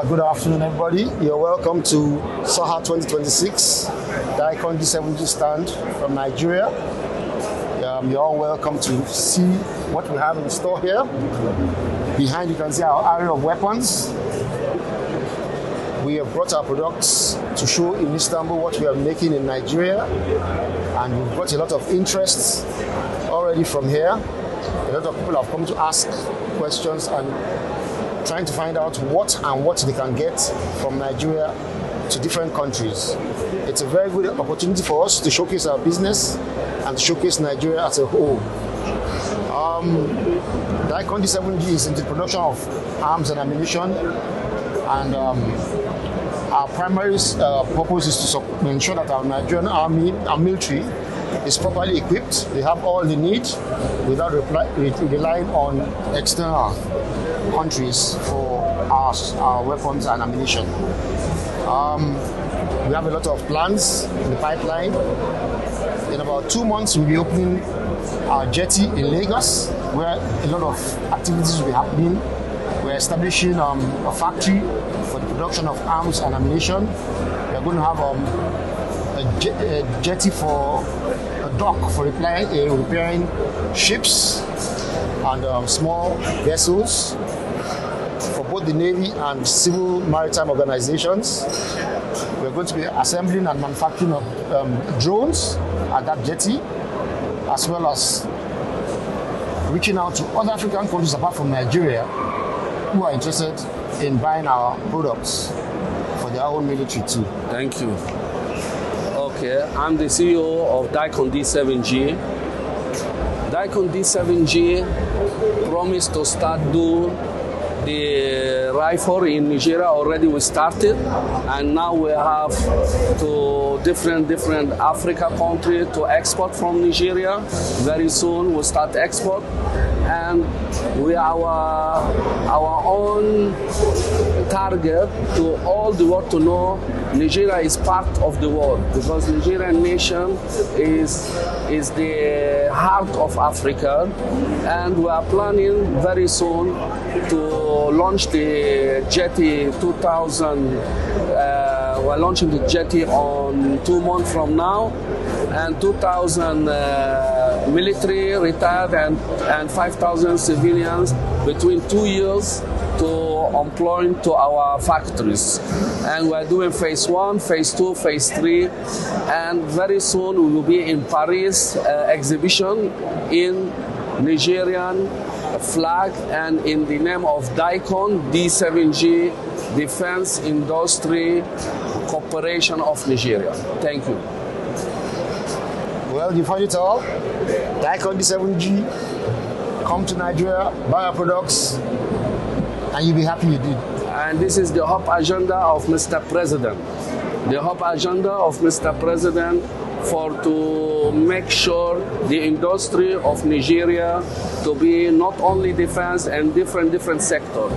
Good afternoon, everybody. You're welcome to SAHA 2026 DICON-D7G stand from Nigeria. You're all welcome to see what we have in store here. Behind you can see our area of weapons. We have brought our products to show in Istanbul what we are making in Nigeria, and we've got a lot of interest already from here. A lot of people have come to ask questions and trying to find out what they can get from Nigeria to different countries. It's a very good opportunity for us to showcase our business and showcase Nigeria as a whole. DICON-D7G is into the production of arms and ammunition, and our primary purpose is to ensure that our Nigerian army and military is properly equipped. They have all they need without relying on external countries for our weapons and ammunition. We have a lot of plans in the pipeline. In about 2 months, we'll be opening our jetty in Lagos, where a lot of activities will be happening. We're establishing a factory for the production of arms and ammunition. We're going to have a jetty for a dock for repairing ships and small vessels for both the Navy and civil maritime organizations. We're going to be assembling and manufacturing of drones at that jetty, as well as reaching out to other African countries apart from Nigeria who are interested in buying our products for their own military too. Thank you. Okay, I'm the CEO of DICON-D7G. DICON-D7G promised to start doing the rifle in Nigeria. Already we started, and now we have to different Africa countries to export from Nigeria. Very soon we'll start export, and we our own target to all the world to know Nigeria is part of the world, because Nigerian nation is the heart of Africa, and we are planning very soon to launch the jetty 2000. We're launching the jetty on 2 months from now, and 2,000 military retired and 5,000 civilians between 2 years to employ to our factories. And we're doing phase 1, phase 2, phase 3, and very soon we will be in Paris exhibition in Nigerian flag and in the name of DICON-D7G, Defense Industry Corporation of Nigeria. Thank you. Well, you found it all. DICON-D7G, come to Nigeria, buy our products, and you'll be happy you did. And this is the HOP agenda of Mr. President. The HOP agenda of Mr. President to make sure the industry of Nigeria to be not only defense and different sectors.